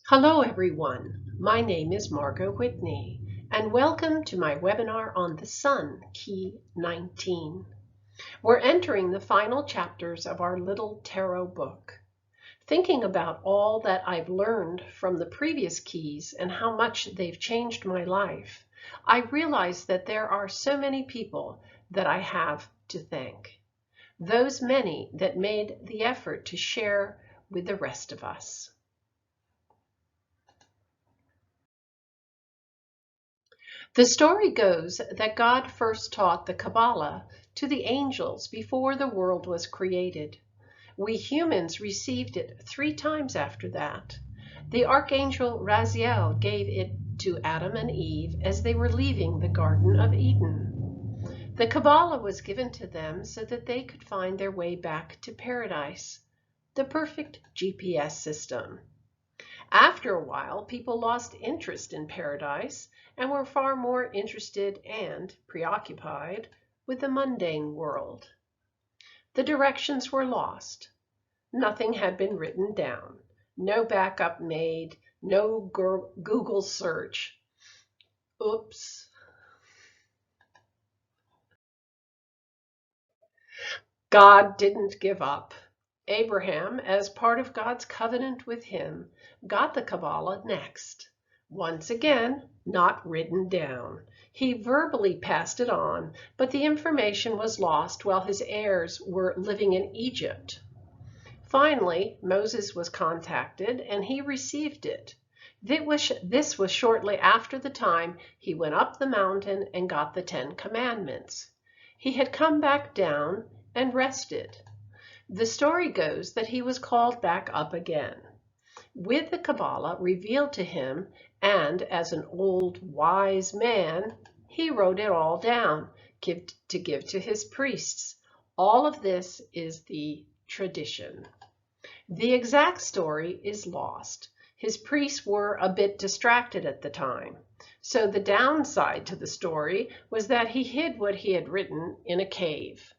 Hello everyone, my name is Margot Whitney, and welcome to my webinar on the Sun, Key 19. We're entering the final chapters of our little tarot book. Thinking about all that I've learned from the previous keys and how much they've changed my life, I realize that there are so many people that I have to thank. Those many that made the effort to share with the rest of us. The story goes that God first taught the Kabbalah to the angels before the world was created. We humans received it 3 times after that. The archangel Raziel gave it to Adam and Eve as they were leaving the Garden of Eden. The Kabbalah was given to them so that they could find their way back to paradise, the perfect GPS system. After a while, people lost interest in paradise and were far more interested and preoccupied with the mundane world. The directions were lost. Nothing had been written down. No backup made. No Google search. Oops. God didn't give up. Abraham, as part of God's covenant with him, got the Kabbalah next. Once again, not written down. He verbally passed it on, but the information was lost while his heirs were living in Egypt. Finally, Moses was contacted and he received it. This was shortly after the time he went up the mountain and got the 10 Commandments. He had come back down and rested. The story goes that he was called back up again. With the Kabbalah revealed to him, and as an old wise man, he wrote it all down to give to his priests. All of this is the tradition. The exact story is lost. His priests were a bit distracted at the time. So the downside to the story was that he hid what he had written in a cave.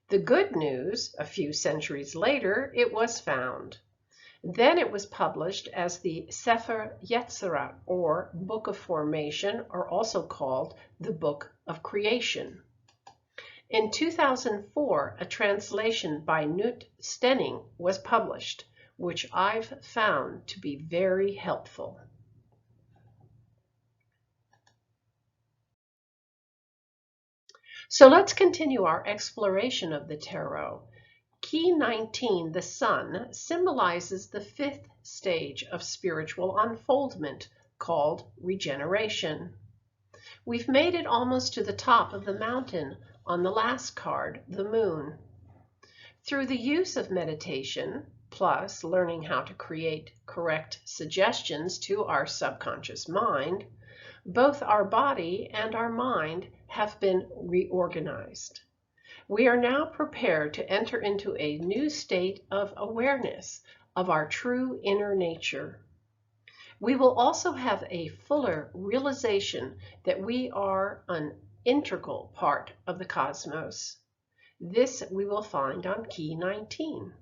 The good news, a few centuries later, it was found. Then it was published as the Sefer Yetzirah, or Book of Formation, or also called the Book of Creation. In 2004, a translation by Knut Stenning was published, which I've found to be very helpful. So let's continue our exploration of the tarot. Key 19, the Sun, symbolizes the 5th stage of spiritual unfoldment called regeneration. We've made it almost to the top of the mountain on the last card, the Moon. Through the use of meditation, plus learning how to create correct suggestions to our subconscious mind, both our body and our mind have been reorganized. We are now prepared to enter into a new state of awareness of our true inner nature. We will also have a fuller realization that we are an integral part of the cosmos. This we will find on Key 19.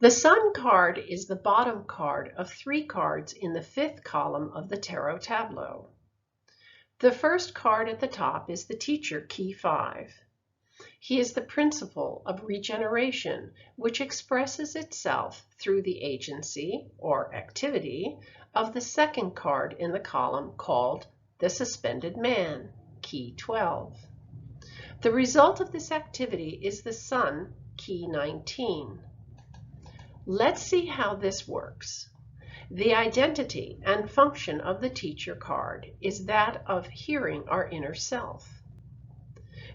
The Sun card is the bottom card of 3 cards in the 5th column of the tarot tableau. The first card at the top is the Teacher, Key 5. He is the principle of regeneration, which expresses itself through the agency, or activity, of the second card in the column called the Suspended Man, Key 12. The result of this activity is the Sun, Key 19. Let's see how this works. The identity and function of the Teacher card is that of hearing our inner self.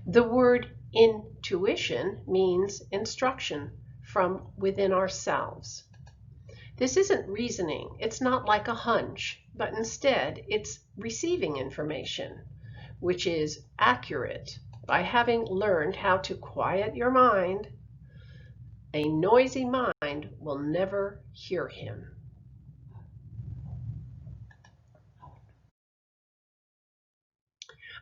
The word intuition means instruction from within ourselves. This isn't reasoning. It's not like a hunch, but instead it's receiving information, which is accurate by having learned how to quiet your mind. A noisy mind will never hear him.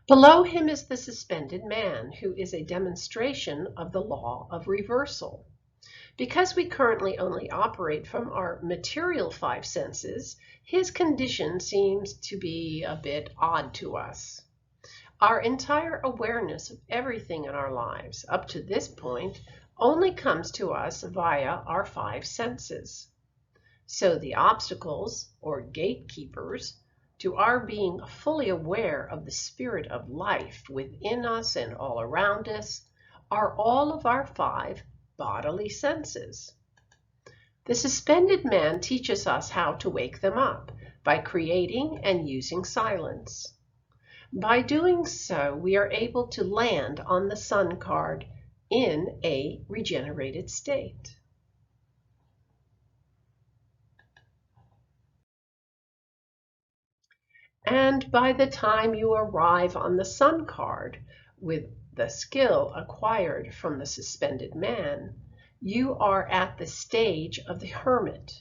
Below him is the Suspended Man, who is a demonstration of the law of reversal. Because we currently only operate from our material five senses, his condition seems to be a bit odd to us. Our entire awareness of everything in our lives up to this point only comes to us via our five senses. So the obstacles, or gatekeepers, to our being fully aware of the spirit of life within us and all around us are all of our five bodily senses. The suspended man teaches us how to wake them up by creating and using silence. By doing so, we are able to land on the Sun card in a regenerated state. And by the time you arrive on the Sun card with the skill acquired from the suspended man, you are at the stage of the hermit.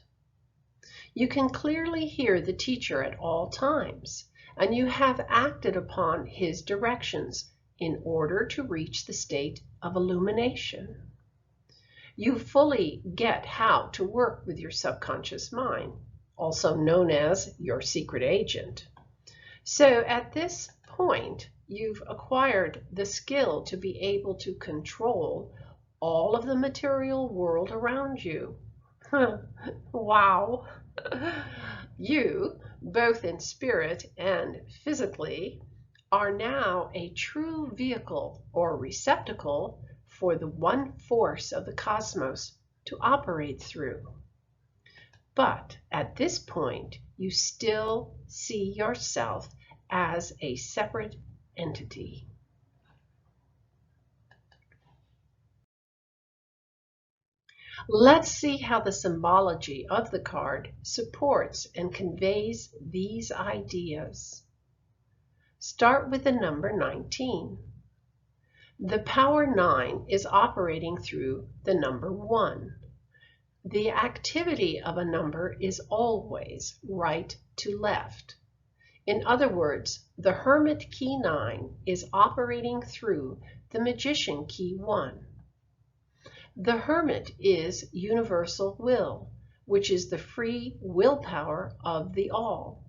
You can clearly hear the teacher at all times, and you have acted upon his directions in order to reach the state of illumination. You fully get how to work with your subconscious mind, also known as your secret agent. So at this point, you've acquired the skill to be able to control all of the material world around you. Wow! You, both in spirit and physically, are now a true vehicle or receptacle for the one force of the cosmos to operate through. But at this point, you still see yourself as a separate entity. Let's see how the symbology of the card supports and conveys these ideas. Start with the number 19. The power 9 is operating through the number 1. The activity of a number is always right to left. In other words, the Hermit key 9 is operating through the Magician key 1. The Hermit is universal will, which is the free willpower of the all.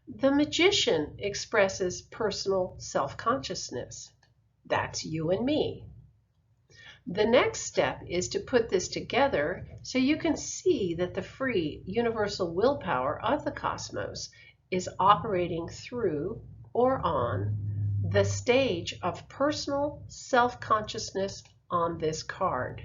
The Magician expresses personal self-consciousness. That's you and me. The next step is to put this together so you can see that the free universal willpower of the cosmos is operating through or on the stage of personal self-consciousness on this card.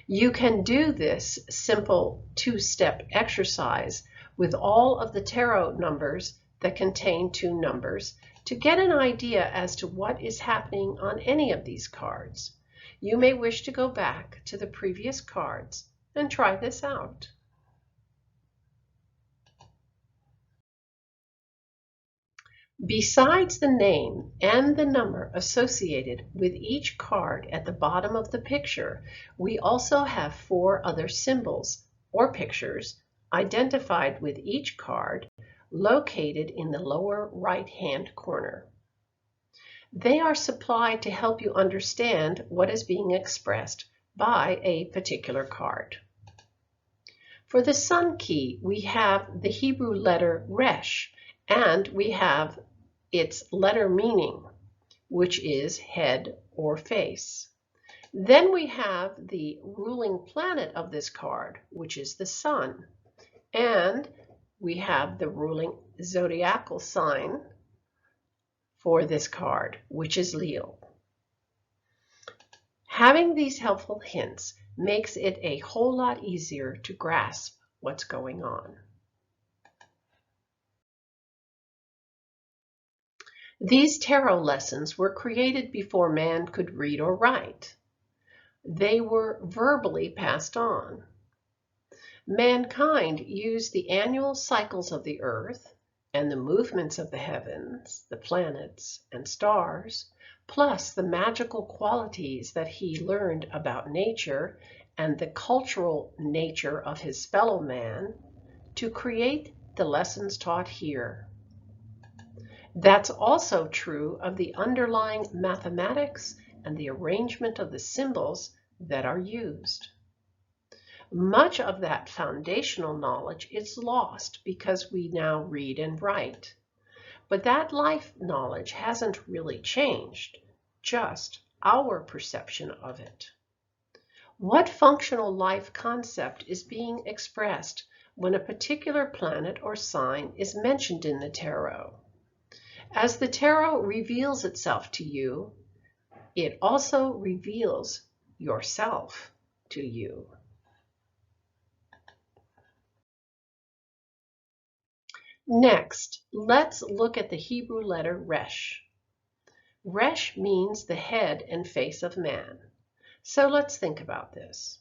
You can do this simple two-step exercise with all of the tarot numbers that contain 2 numbers to get an idea as to what is happening on any of these cards. You may wish to go back to the previous cards and try this out. Besides the name and the number associated with each card at the bottom of the picture, we also have 4 other symbols or pictures identified with each card located in the lower right-hand corner. They are supplied to help you understand what is being expressed by a particular card. For the Sun key, we have the Hebrew letter Resh, and we have its letter meaning, which is head or face. Then we have the ruling planet of this card, which is the Sun. And we have the ruling zodiacal sign for this card, which is Leo. Having these helpful hints makes it a whole lot easier to grasp what's going on. These tarot lessons were created before man could read or write. They were verbally passed on. Mankind used the annual cycles of the earth and the movements of the heavens, the planets and stars, plus the magical qualities that he learned about nature and the cultural nature of his fellow man to create the lessons taught here. That's also true of the underlying mathematics and the arrangement of the symbols that are used. Much of that foundational knowledge is lost because we now read and write. But that life knowledge hasn't really changed, just our perception of it. What functional life concept is being expressed when a particular planet or sign is mentioned in the tarot? As the tarot reveals itself to you, it also reveals yourself to you. Next, let's look at the Hebrew letter Resh. Resh means the head and face of man. So let's think about this.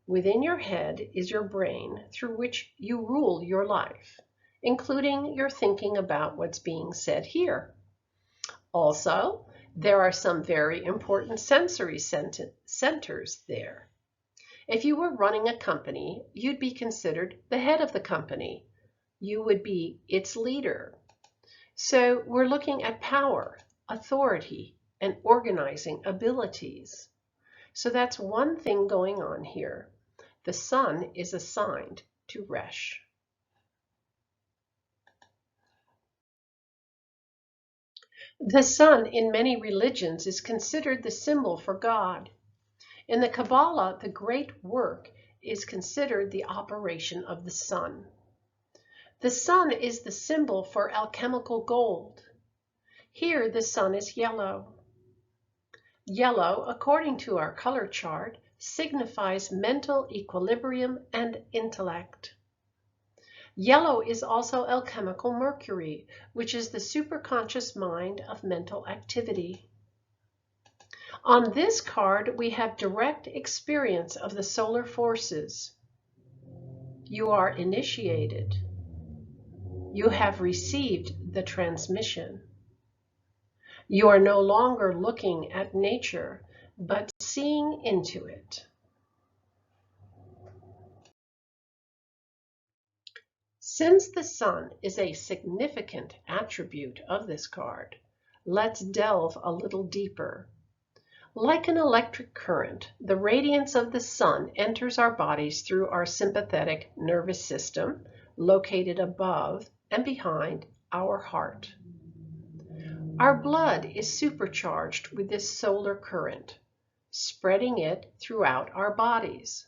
Within your head is your brain through which you rule your life, including your thinking about what's being said here. Also, there are some very important sensory centers there. If you were running a company, you'd be considered the head of the company. You would be its leader. So we're looking at power, authority, and organizing abilities. So that's one thing going on here. The sun is assigned to Resh. The sun in many religions is considered the symbol for God. In the Kabbalah, the great work is considered the operation of the sun. The sun is the symbol for alchemical gold. Here, the sun is yellow. Yellow, according to our color chart, signifies mental equilibrium and intellect. Yellow is also alchemical mercury, which is the superconscious mind of mental activity. On this card, we have direct experience of the solar forces. You are initiated. You have received the transmission. You are no longer looking at nature, but seeing into it. Since the sun is a significant attribute of this card, let's delve a little deeper. Like an electric current, the radiance of the sun enters our bodies through our sympathetic nervous system, located above and behind our heart. Our blood is supercharged with this solar current, spreading it throughout our bodies.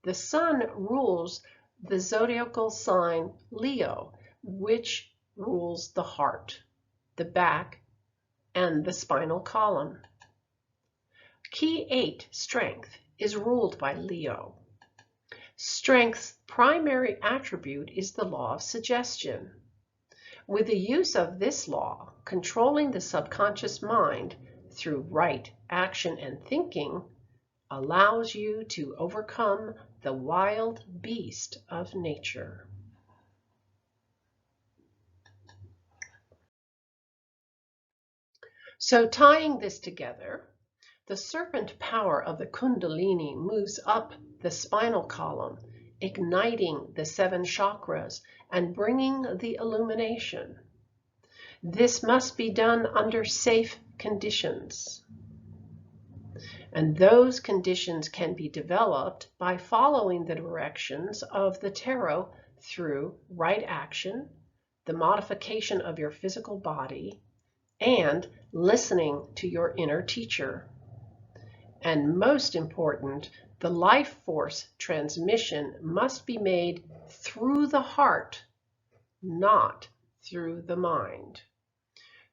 The sun rules the zodiacal sign Leo, which rules the heart, the back, and the spinal column. Key 8, strength, is ruled by Leo. Strength's primary attribute is the law of suggestion. With the use of this law, controlling the subconscious mind through right action and thinking allows you to overcome the wild beast of nature. So tying this together, the serpent power of the Kundalini moves up the spinal column, igniting the 7 chakras and bringing the illumination. This must be done under safe conditions. And those conditions can be developed by following the directions of the tarot through right action, the modification of your physical body, and listening to your inner teacher. And most important, the life force transmission must be made through the heart, not through the mind.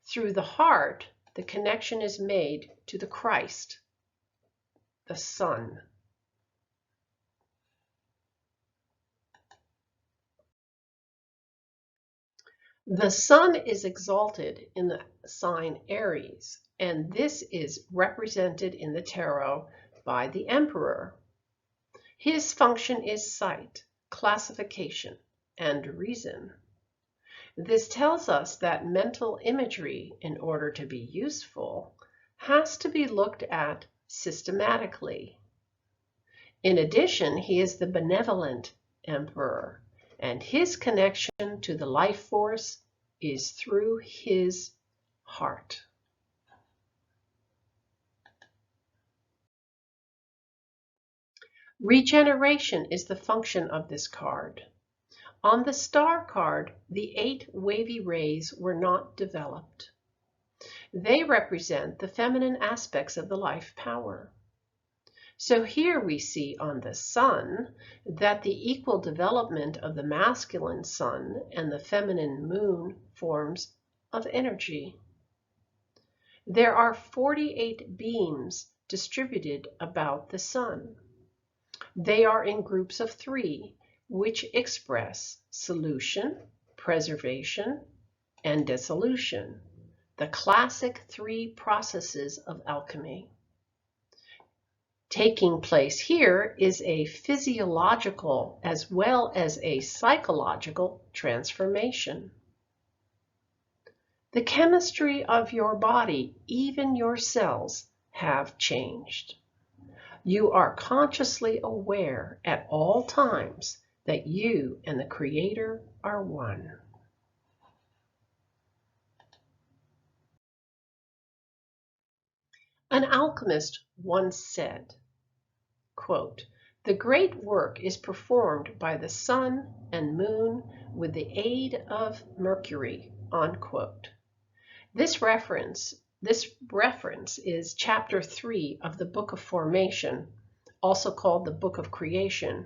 Through the heart, the connection is made to the Christ, the sun. The sun is exalted in the sign Aries, and this is represented in the tarot by the Emperor. His function is sight, classification, and reason. This tells us that mental imagery, in order to be useful, has to be looked at systematically. In addition, he is the benevolent emperor, and his connection to the life force is through his heart. Regeneration is the function of this card. On the star card, the 8 wavy rays were not developed. They represent the feminine aspects of the life power. So here we see on the sun that the equal development of the masculine sun and the feminine moon forms of energy. There are 48 beams distributed about the sun. They are in groups of 3, which express solution, preservation, and dissolution, the classic 3 processes of alchemy. Taking place here is a physiological as well as a psychological transformation. The chemistry of your body, even your cells, have changed. You are consciously aware at all times that you and the Creator are one. An alchemist once said, quote, "The great work is performed by the sun and moon with the aid of Mercury," unquote. This reference is chapter 3 of the Book of Formation, also called the Book of Creation,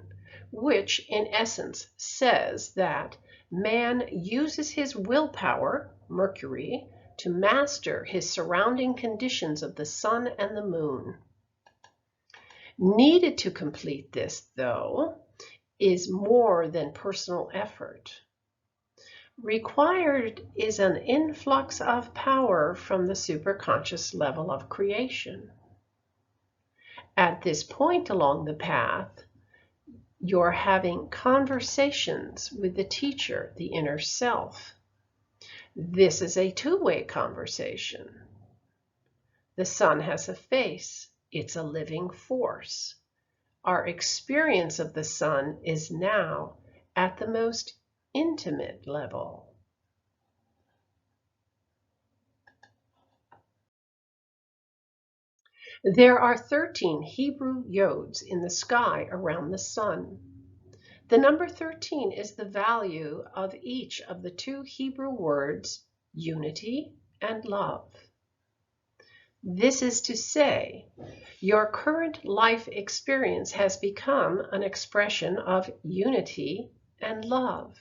which in essence says that man uses his willpower, Mercury, to master his surrounding conditions of the sun and the moon. Needed to complete this, though, is more than personal effort. Required is an influx of power from the superconscious level of creation. At this point along the path, you're having conversations with the teacher, the inner self. This is a two-way conversation. The sun has a face. It's a living force. Our experience of the sun is now at the most intimate level. There are 13 Hebrew yods in the sky around the sun. The number 13 is the value of each of the 2 Hebrew words, unity and love. This is to say, your current life experience has become an expression of unity and love.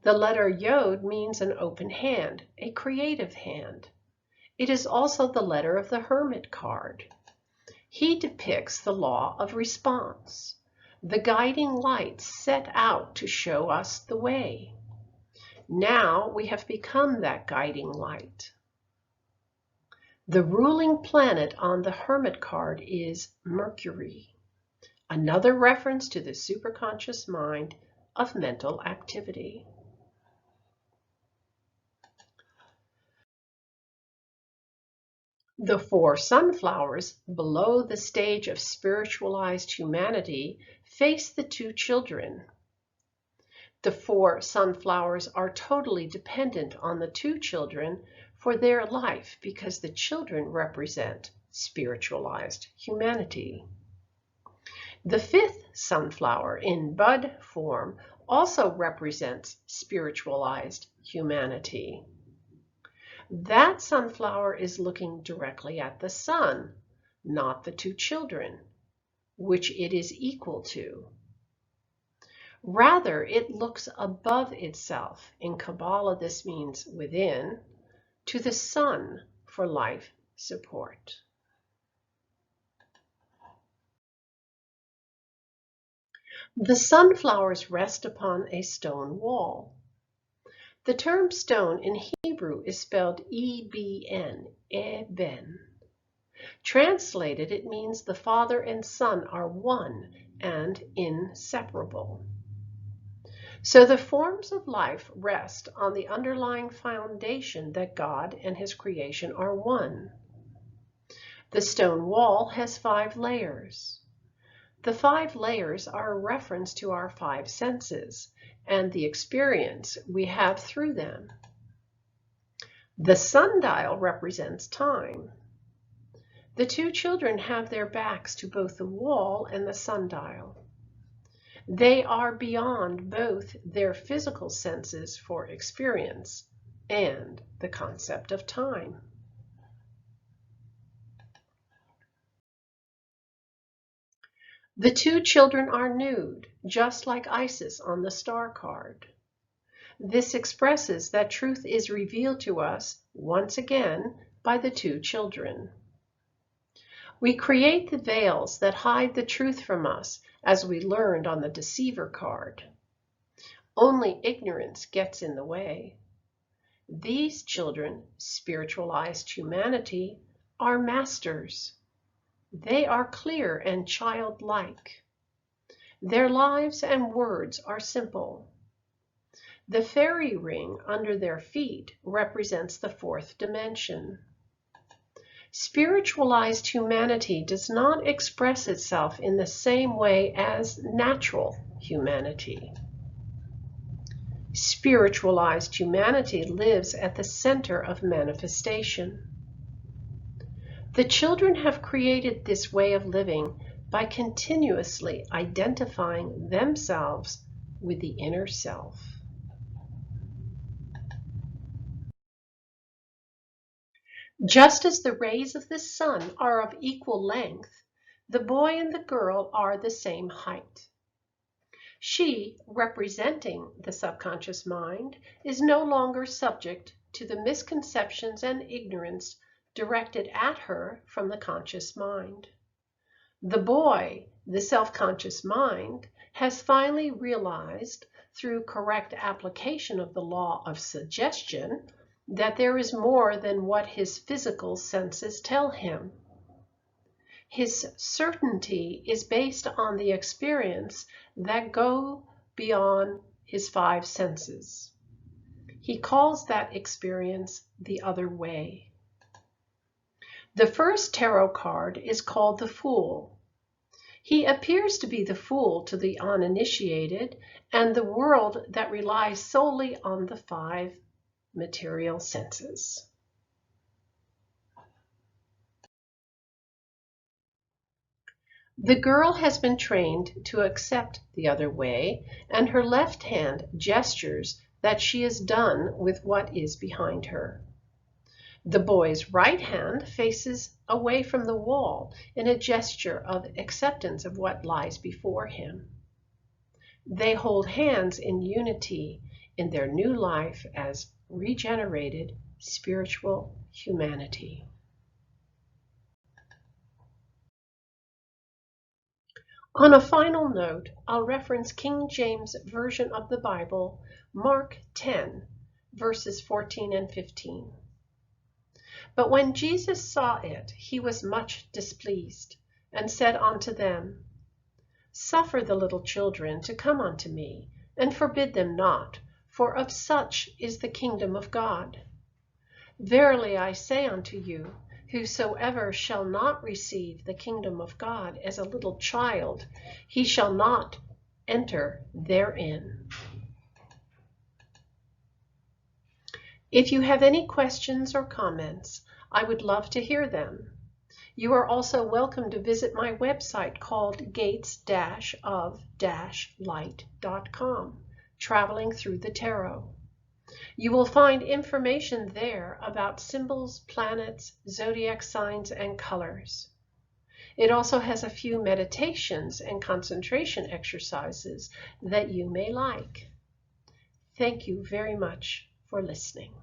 The letter Yod means an open hand, a creative hand. It is also the letter of the Hermit card. He depicts the law of response, the guiding light set out to show us the way. Now we have become that guiding light. The ruling planet on the Hermit card is Mercury, another reference to the superconscious mind of mental activity. The 4 sunflowers below the stage of spiritualized humanity face the 2 children. The 4 sunflowers are totally dependent on the 2 children for their life because the children represent spiritualized humanity. The 5th sunflower in bud form also represents spiritualized humanity. That sunflower is looking directly at the sun, not the 2 children, which it is equal to. Rather, it looks above itself. In Kabbalah, this means within, to the sun for life support. The sunflowers rest upon a stone wall. The term stone in Hebrew is spelled E-B-N, Eben. Translated, it means the Father and Son are one and inseparable. So the forms of life rest on the underlying foundation that God and His creation are one. The stone wall has 5 layers. The 5 layers are a reference to our 5 senses and the experience we have through them. The sundial represents time. The two children have their backs to both the wall and the sundial. They are beyond both their physical senses for experience and the concept of time. The two children are nude, just like Isis on the star card. This expresses that truth is revealed to us once again by the two children. We create the veils that hide the truth from us, as we learned on the deceiver card. Only ignorance gets in the way. These children, spiritualized humanity, are masters. They are clear and childlike. Their lives and words are simple. The fairy ring under their feet represents the fourth dimension. Spiritualized humanity does not express itself in the same way as natural humanity. Spiritualized humanity lives at the center of manifestation. The children have created this way of living by continuously identifying themselves with the inner self. Just as the rays of the sun are of equal length, the boy and the girl are the same height. She, representing the subconscious mind, is no longer subject to the misconceptions and ignorance directed at her from the conscious mind. The boy, the self-conscious mind, has finally realized, through correct application of the law of suggestion, that there is more than what his physical senses tell him. His certainty is based on the experience that go beyond his five senses. He calls that experience the other way. The first tarot card is called the Fool. He appears to be the fool to the uninitiated and the world that relies solely on the five material senses. The girl has been trained to accept the other way, and her left hand gestures that she is done with what is behind her. The boy's right hand faces away from the wall in a gesture of acceptance of what lies before him. They hold hands in unity in their new life as regenerated spiritual humanity. On a final note, I'll reference King James Version of the Bible, Mark 10, verses 14 and 15. But when Jesus saw it, he was much displeased, and said unto them, Suffer the little children to come unto me, and forbid them not, for of such is the kingdom of God. Verily I say unto you, whosoever shall not receive the kingdom of God as a little child, he shall not enter therein. If you have any questions or comments, I would love to hear them. You are also welcome to visit my website called gates-of-light.com, Traveling Through the Tarot. You will find information there about symbols, planets, zodiac signs, and colors. It also has a few meditations and concentration exercises that you may like. Thank you very much for listening.